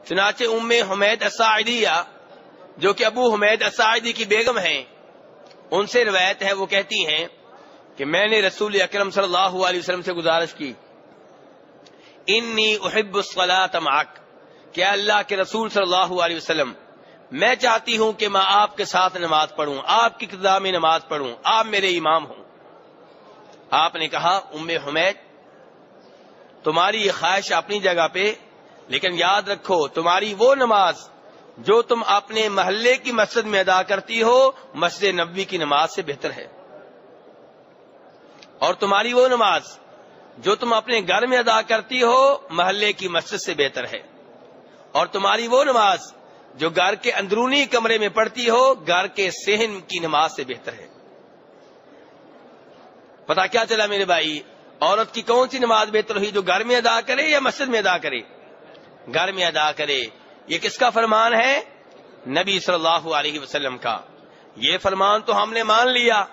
چنانچہ حمید الساعدیہ جو کہ ابو حمید الساعدی کی بیگم ہیں، ان سے روایت ہے، وہ کہتی ہیں کہ میں نے رسول اکرم صلی اللہ علیہ وسلم سے گزارش کی، انی احب الصلاۃ معک، کہ اللہ کے رسول صلی اللہ علیہ وسلم میں چاہتی ہوں کہ میں آپ کے ساتھ نماز پڑھوں، آپ کی اقتداء میں نماز پڑھوں، آپ میرے امام ہوں۔ آپ نے کہا حمید تمہاری یہ خواہش اپنی جگہ پہ، لیکن یاد رکھو تمہاری وہ نماز جو تم اپنے محلے کی مسجد میں ادا کرتی ہو مسجد نبوی کی نماز سے بہتر ہے، اور تمہاری وہ نماز جو تم اپنے گھر میں ادا کرتی ہو محلے کی مسجد سے بہتر ہے، اور تمہاری وہ نماز جو گھر کے اندرونی کمرے میں پڑھتی ہو گھر کے صحن کی نماز سے بہتر ہے۔ پتہ کیا چلا میرے بھائی، عورت کی کون سی نماز بہتر ہوئی، جو گھر میں ادا کرے یا مسجد میں ادا کرے؟ گھر میں ادا کرے۔ یہ کس کا فرمان ہے؟ نبی صلی اللہ علیہ وسلم کا۔ یہ فرمان تو ہم نے مان لیا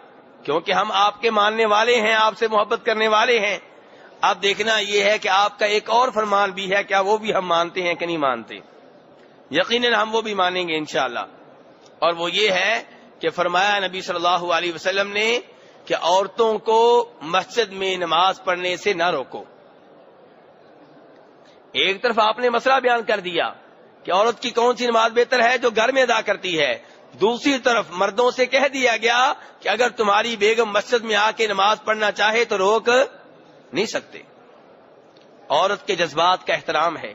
کیونکہ ہم آپ کے ماننے والے ہیں، آپ سے محبت کرنے والے ہیں۔ اب دیکھنا یہ ہے کہ آپ کا ایک اور فرمان بھی ہے، کیا وہ بھی ہم مانتے ہیں کہ نہیں مانتے؟ یقیناً ہم وہ بھی مانیں گے انشاءاللہ، اور وہ یہ ہے کہ فرمایا نبی صلی اللہ علیہ وسلم نے کہ عورتوں کو مسجد میں نماز پڑھنے سے نہ روکو۔ ایک طرف آپ نے مسئلہ بیان کر دیا کہ عورت کی کون سی نماز بہتر ہے، جو گھر میں ادا کرتی ہے، دوسری طرف مردوں سے کہہ دیا گیا کہ اگر تمہاری بیگم مسجد میں آ کے نماز پڑھنا چاہے تو روک نہیں سکتے۔ عورت کے جذبات کا احترام ہے،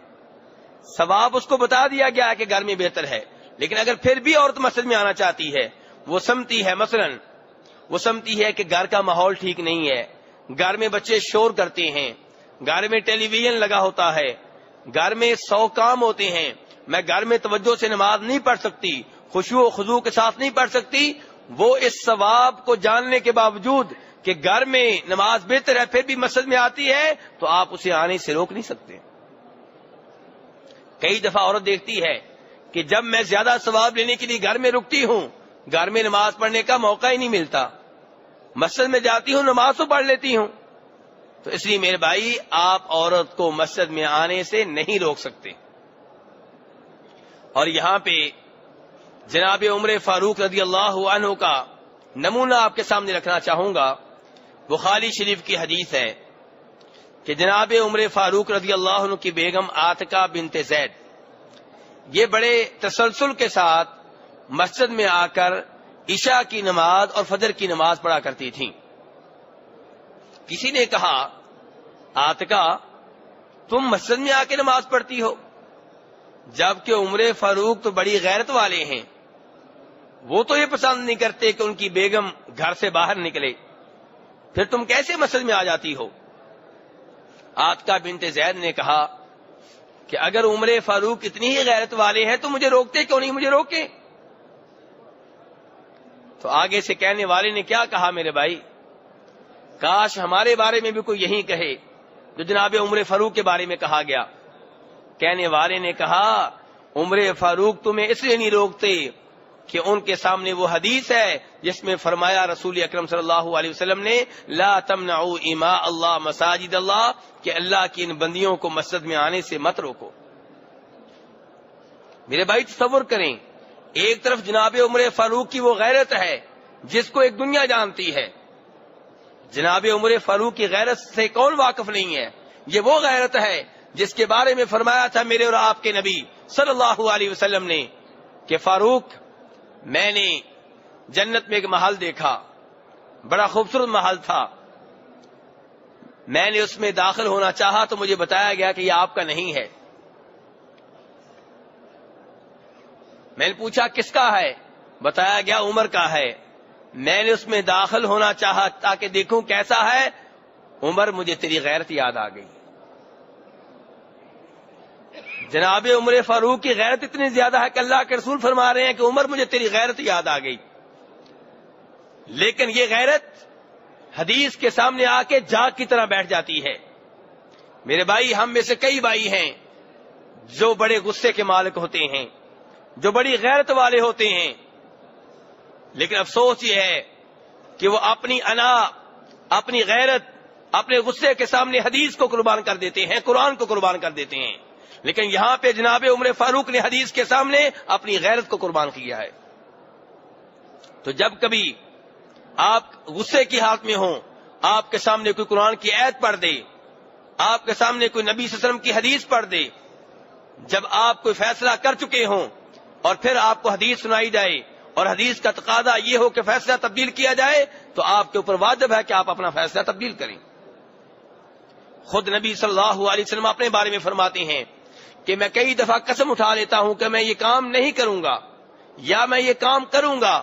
ثواب اس کو بتا دیا گیا کہ گھر میں بہتر ہے، لیکن اگر پھر بھی عورت مسجد میں آنا چاہتی ہے، وہ سمجھتی ہے مثلاً وہ سمجھتی ہے کہ گھر کا ماحول ٹھیک نہیں ہے، گھر میں بچے شور کرتے ہیں، گھر میں ٹیلی ویژن لگا ہوتا ہے، گھر میں 100 کام ہوتے ہیں، میں گھر میں توجہ سے نماز نہیں پڑھ سکتی، خشوع و خضوع کے ساتھ نہیں پڑھ سکتی، وہ اس ثواب کو جاننے کے باوجود کہ گھر میں نماز بہتر ہے پھر بھی مسجد میں آتی ہے تو آپ اسے آنے سے روک نہیں سکتے۔ کئی دفعہ عورت دیکھتی ہے کہ جب میں زیادہ ثواب لینے کے لیے گھر میں رکتی ہوں گھر میں نماز پڑھنے کا موقع ہی نہیں ملتا، مسجد میں جاتی ہوں نماز تو پڑھ لیتی ہوں۔ تو اس لیے میرے بھائی آپ عورت کو مسجد میں آنے سے نہیں روک سکتے۔ اور یہاں پہ جناب عمر فاروق رضی اللہ عنہ کا نمونہ آپ کے سامنے رکھنا چاہوں گا۔ بخاری شریف کی حدیث ہے کہ جناب عمر فاروق رضی اللہ عنہ کی بیگم عاتکہ بنت زید یہ بڑے تسلسل کے ساتھ مسجد میں آ کر عشاء کی نماز اور فجر کی نماز پڑھا کرتی تھیں۔ کسی نے کہا عاتکہ تم مسجد میں آ کے نماز پڑھتی ہو، جبکہ عمر فاروق تو بڑی غیرت والے ہیں، وہ تو یہ پسند نہیں کرتے کہ ان کی بیگم گھر سے باہر نکلے، پھر تم کیسے مسجد میں آ جاتی ہو؟ عاتکہ بنت زید نے کہا کہ اگر عمر فاروق اتنی ہی غیرت والے ہیں تو مجھے روکتے کیوں نہیں، مجھے روکے۔ تو آگے سے کہنے والے نے کیا کہا میرے بھائی، کاش ہمارے بارے میں بھی کوئی یہی کہے جو جناب عمر فاروق کے بارے میں کہا گیا۔ کہنے والے نے کہا عمر فاروق تمہیں اس لیے نہیں روکتے کہ ان کے سامنے وہ حدیث ہے جس میں فرمایا رسول اکرم صلی اللہ علیہ وسلم نے لا تمنعوا اماء اللہ مساجد اللہ، کہ اللہ کی ان بندیوں کو مسجد میں آنے سے مت روکو۔ میرے بھائی تصور کریں، ایک طرف جناب عمر فاروق کی وہ غیرت ہے جس کو ایک دنیا جانتی ہے، جناب عمر فاروق کی غیرت سے کون واقف نہیں ہے؟ یہ وہ غیرت ہے جس کے بارے میں فرمایا تھا میرے اور آپ کے نبی صلی اللہ علیہ وسلم نے کہ فاروق میں نے جنت میں ایک محل دیکھا، بڑا خوبصورت محل تھا، میں نے اس میں داخل ہونا چاہا تو مجھے بتایا گیا کہ یہ آپ کا نہیں ہے۔ میں نے پوچھا کس کا ہے؟ بتایا گیا عمر کا ہے۔ میں نے اس میں داخل ہونا چاہا تاکہ دیکھوں کیسا ہے، عمر مجھے تیری غیرت یاد آ گئی۔ جناب عمر فاروق کی غیرت اتنی زیادہ ہے کہ اللہ کے رسول فرما رہے ہیں کہ عمر مجھے تیری غیرت یاد آ گئی، لیکن یہ غیرت حدیث کے سامنے آ کے جاگ کی طرح بیٹھ جاتی ہے۔ میرے بھائی ہم میں سے کئی بھائی ہیں جو بڑے غصے کے مالک ہوتے ہیں، جو بڑی غیرت والے ہوتے ہیں، لیکن افسوس یہ ہے کہ وہ اپنی انا، اپنی غیرت، اپنے غصے کے سامنے حدیث کو قربان کر دیتے ہیں، قرآن کو قربان کر دیتے ہیں، لیکن یہاں پہ جناب عمر فاروق نے حدیث کے سامنے اپنی غیرت کو قربان کیا ہے. تو جب کبھی آپ غصے کی حالت میں ہوں، آپ کے سامنے کوئی قرآن کی آیت پڑھ دے، آپ کے سامنے کوئی نبی صلی اللہ علیہ وسلم کی حدیث پڑھ دے، جب آپ کوئی فیصلہ کر چکے ہوں اور پھر آپ کو حدیث سنائی جائے اور حدیث کا تقاضا یہ ہو کہ فیصلہ تبدیل کیا جائے، تو آپ کے اوپر واجب ہے کہ آپ اپنا فیصلہ تبدیل کریں. خود نبی صلی اللہ علیہ وسلم اپنے بارے میں فرماتے ہیں کہ میں کئی دفعہ قسم اٹھا لیتا ہوں کہ میں یہ کام نہیں کروں گا یا میں یہ کام کروں گا،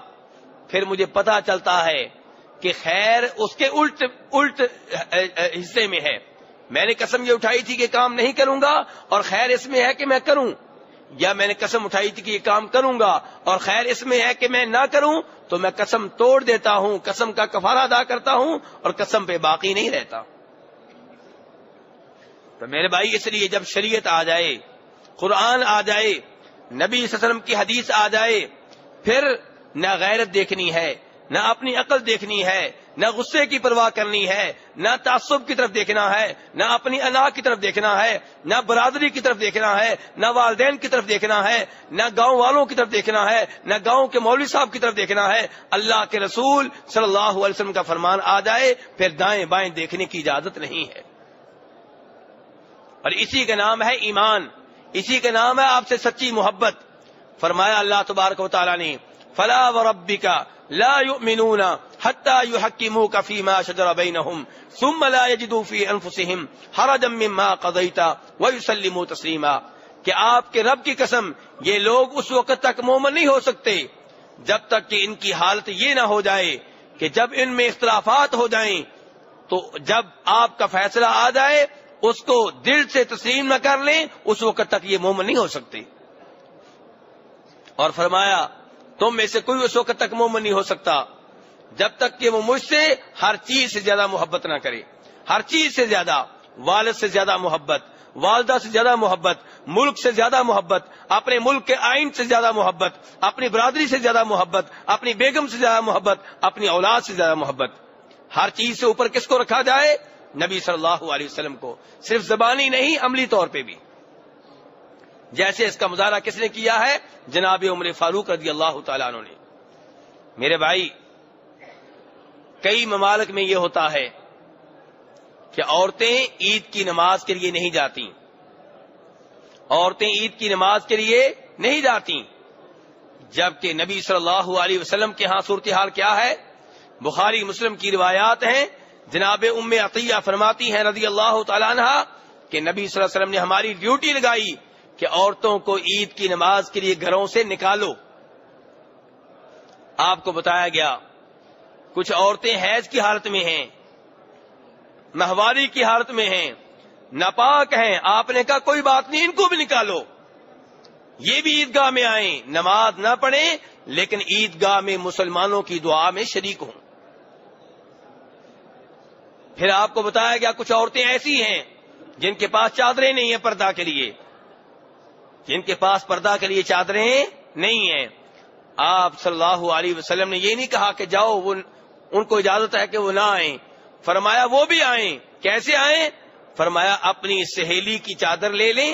پھر مجھے پتا چلتا ہے کہ خیر اس کے الٹ حصے میں ہے. میں نے قسم یہ اٹھائی تھی کہ کام نہیں کروں گا اور خیر اس میں ہے کہ میں کروں، یا میں نے قسم اٹھائی تھی کہ یہ کام کروں گا اور خیر اس میں ہے کہ میں نہ کروں، تو میں قسم توڑ دیتا ہوں، قسم کا کفارہ ادا کرتا ہوں اور قسم پہ باقی نہیں رہتا. تو میرے بھائی اس لیے جب شریعت آ جائے، قرآن آ جائے، نبی صلی اللہ علیہ وسلم کی حدیث آ جائے، پھر نہ غیرت دیکھنی ہے، نہ اپنی عقل دیکھنی ہے، نہ غصے کی پرواہ کرنی ہے، نہ تعصب کی طرف دیکھنا ہے، نہ اپنی انا کی طرف دیکھنا ہے، نہ برادری کی طرف دیکھنا ہے، نہ والدین کی طرف دیکھنا ہے، نہ گاؤں والوں کی طرف دیکھنا ہے، نہ گاؤں کے مولوی صاحب کی طرف دیکھنا ہے. اللہ کے رسول صلی اللہ علیہ وسلم کا فرمان آ جائے پھر دائیں بائیں دیکھنے کی اجازت نہیں ہے. اور اسی کا نام ہے ایمان، اسی کا نام ہے آپ سے سچی محبت. فرمایا اللہ تبارک و تعالیٰ نے فلا وربک لا یؤمنون حتی یحکموک فیما شجر بینہم ثم لا یجدوا فی انفسہم حرجا مما قضیت ویسلموا تسلیما، کہ آپ کے رب کی قسم یہ لوگ اس وقت تک مومن نہیں ہو سکتے جب تک کہ ان کی حالت یہ نہ ہو جائے کہ جب ان میں اختلافات ہو جائیں تو جب آپ کا فیصلہ آ جائے اس کو دل سے تسلیم نہ کر لیں، اس وقت تک یہ مومن نہیں ہو سکتے. اور فرمایا تم میں سے کوئی اس وقت تک مومن نہیں ہو سکتا جب تک کہ وہ مجھ سے ہر چیز سے زیادہ محبت نہ کرے، ہر چیز سے زیادہ، والد سے زیادہ محبت، والدہ سے زیادہ محبت، ملک سے زیادہ محبت، اپنے ملک کے آئین سے زیادہ محبت، اپنی برادری سے زیادہ محبت، اپنی بیگم سے زیادہ محبت، اپنی اولاد سے زیادہ محبت. ہر چیز سے اوپر کس کو رکھا جائے؟ نبی صلی اللہ علیہ وسلم کو، صرف زبانی نہیں عملی طور پہ بھی. جیسے اس کا مظاہرہ کس نے کیا ہے؟ جناب عمر فاروق رضی اللہ تعالیٰ عنہ نے. میرے بھائی کئی ممالک میں یہ ہوتا ہے کہ عورتیں عید کی نماز کے لیے نہیں جاتی، عورتیں عید کی نماز کے لیے نہیں جاتی، جبکہ نبی صلی اللہ علیہ وسلم کے ہاں صورتحال کیا ہے؟ بخاری مسلم کی روایات ہیں، جناب ام عطیہ فرماتی ہیں رضی اللہ تعالیٰ عنہ کہ نبی صلی اللہ علیہ وسلم نے ہماری ڈیوٹی لگائی کہ عورتوں کو عید کی نماز کے لیے گھروں سے نکالو. آپ کو بتایا گیا کچھ عورتیں حیض کی حالت میں ہیں، ماہواری کی حالت میں ہیں، ناپاک ہیں. آپ نے کہا کوئی بات نہیں، ان کو بھی نکالو، یہ بھی عیدگاہ میں آئیں، نماز نہ پڑھیں لیکن عیدگاہ میں مسلمانوں کی دعا میں شریک ہوں. پھر آپ کو بتایا گیا کچھ عورتیں ایسی ہیں جن کے پاس چادریں نہیں ہیں پردہ کے لیے، جن کے پاس پردہ کے لیے چادریں نہیں ہیں. آپ صلی اللہ علیہ وسلم نے یہ نہیں کہا کہ جاؤ وہ ان کو اجازت ہے کہ وہ نہ آئیں، فرمایا وہ بھی آئیں. کیسے آئیں؟ فرمایا اپنی سہیلی کی چادر لے لیں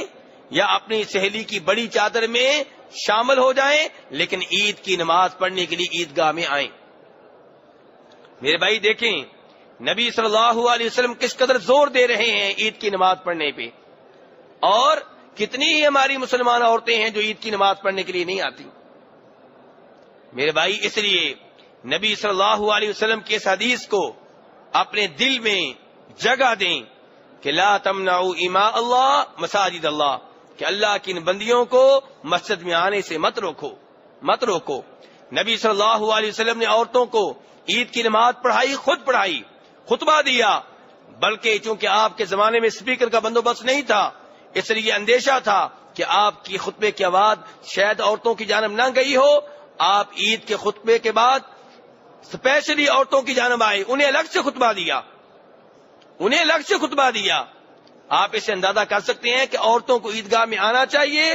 یا اپنی سہیلی کی بڑی چادر میں شامل ہو جائیں لیکن عید کی نماز پڑھنے کے لیے عیدگاہ میں آئیں. میرے بھائی دیکھیں نبی صلی اللہ علیہ وسلم کس قدر زور دے رہے ہیں عید کی نماز پڑھنے پہ، اور کتنی ہی ہماری مسلمان عورتیں ہیں جو عید کی نماز پڑھنے کے لیے نہیں آتی. میرے بھائی اس لیے نبی صلی اللہ علیہ وسلم کی اس حدیث کو اپنے دل میں جگہ دیں کہ لا تمنعوا اماء اللہ مساجد اللہ، کہ اللہ کی ان بندیوں کو مسجد میں آنے سے مت روکو. نبی صلی اللہ علیہ وسلم نے عورتوں کو عید کی نماز پڑھائی، خود پڑھائی، خطبہ دیا، بلکہ چونکہ آپ کے زمانے میں اسپیکر کا بندوبست نہیں تھا اس لیے اندیشہ تھا کہ آپ کی خطبے کی آواز شاید عورتوں کی جانب نہ گئی ہو. آپ عید کے خطبے کے بعد اسپیشلی عورتوں کی جانب آئے، انہیں الگ سے خطبہ دیا. آپ اسے اندازہ کر سکتے ہیں کہ عورتوں کو عیدگاہ میں آنا چاہیے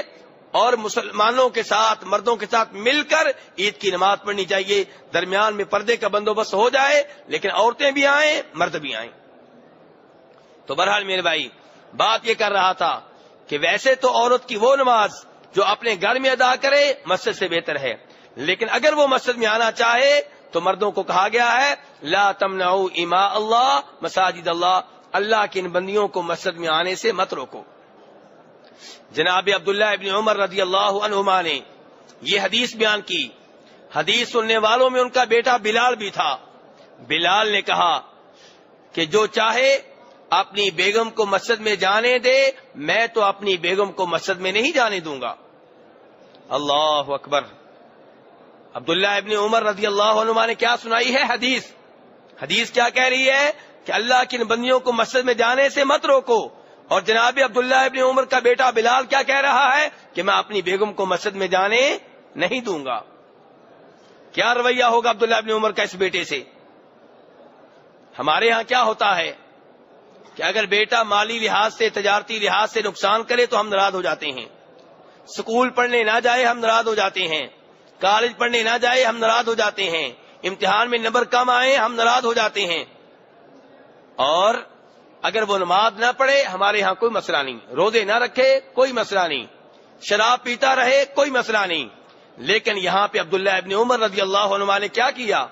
اور مسلمانوں کے ساتھ، مردوں کے ساتھ مل کر عید کی نماز پڑھنی چاہیے. درمیان میں پردے کا بندوبست ہو جائے لیکن عورتیں بھی آئیں، مرد بھی آئیں. تو بہرحال میرے بھائی بات یہ کر رہا تھا کہ ویسے تو عورت کی وہ نماز جو اپنے گھر میں ادا کرے مسجد سے بہتر ہے، لیکن اگر وہ مسجد میں آنا چاہے تو مردوں کو کہا گیا ہے لا تمنعوا اماء اللہ مساجد اللہ، اللہ کی ان بندیوں کو مسجد میں آنے سے مت روکو۔ جناب عبداللہ ابن عمر رضی اللہ عنہما نے یہ حدیث بیان کی، حدیث سننے والوں میں ان کا بیٹا بلال بھی تھا۔ بلال نے کہا کہ جو چاہے اپنی بیگم کو مسجد میں جانے دے، میں تو اپنی بیگم کو مسجد میں نہیں جانے دوں گا۔ اللہ اکبر۔ عبداللہ ابن عمر رضی اللہ عنہما نے کیا سنائی ہے حدیث کیا کہہ رہی ہے کہ اللہ کی ان بندیوں کو مسجد میں جانے سے مت روکو، اور جناب عبداللہ ابن عمر کا بیٹا بلال کیا کہہ رہا ہے کہ میں اپنی بیگم کو مسجد میں جانے نہیں دوں گا۔ کیا رویہ ہوگا عبداللہ ابن عمر کا اس بیٹے سے؟ ہمارے ہاں کیا ہوتا ہے کہ اگر بیٹا مالی لحاظ سے تجارتی لحاظ سے نقصان کرے تو ہم ناراض ہو جاتے ہیں، سکول پڑھنے نہ جائے ہم ناراض ہو جاتے ہیں، کالج پڑھنے نہ جائے ہم ناراض ہو جاتے ہیں، امتحان میں نمبر کم آئے ہم ناراض ہو جاتے ہیں، اور اگر وہ نماز نہ پڑھے ہمارے ہاں کوئی مسئلہ نہیں، روزے نہ رکھے کوئی مسئلہ نہیں، شراب پیتا رہے کوئی مسئلہ نہیں۔ لیکن یہاں پہ عبداللہ ابن عمر رضی اللہ عنہ نے کیا کیا؟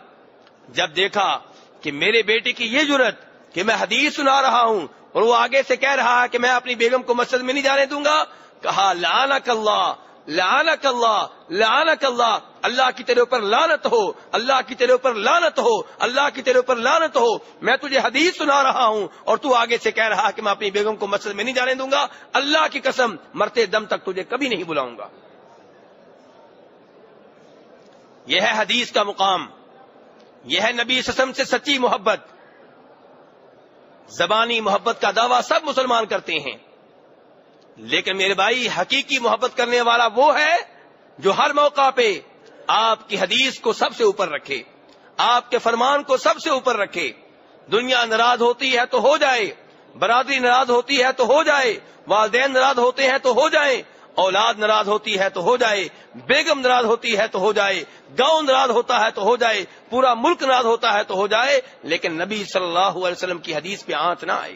جب دیکھا کہ میرے بیٹے کی یہ جرت کہ میں حدیث سنا رہا ہوں اور وہ آگے سے کہہ رہا ہے کہ میں اپنی بیگم کو مسجد میں نہیں جانے دوں گا، کہا لعنک اللہ لعنک اللہ لعنک اللہ، اللہ کی تیرے اوپر لعنت ہو، اللہ کی تیرے اوپر لعنت ہو، اللہ کی تیرے اوپر لعنت ہو، میں تجھے حدیث سنا رہا ہوں اور تو آگے سے کہہ رہا کہ میں اپنی بیگم کو مسجد میں نہیں جانے دوں گا، اللہ کی قسم مرتے دم تک تجھے کبھی نہیں بلاؤں گا۔ یہ ہے حدیث کا مقام، یہ ہے نبی صلی اللہ علیہ وسلم سے سچی محبت۔ زبانی محبت کا دعویٰ سب مسلمان کرتے ہیں، لیکن میرے بھائی حقیقی محبت کرنے والا وہ ہے جو ہر موقع پہ آپ کی حدیث کو سب سے اوپر رکھے، آپ کے فرمان کو سب سے اوپر رکھے۔ دنیا ناراض ہوتی ہے تو ہو جائے، برادری ناراض ہوتی ہے تو ہو جائے، والدین ناراض ہوتے ہیں تو ہو جائیں، اولاد ناراض ہوتی ہے تو ہو جائے، بیگم ناراض ہوتی ہے تو ہو جائے، گاؤں ناراض ہوتا ہے تو ہو جائے، پورا ملک ناراض ہوتا ہے تو ہو جائے، لیکن نبی صلی اللہ علیہ وسلم کی حدیث پہ آنچ نہ آئے۔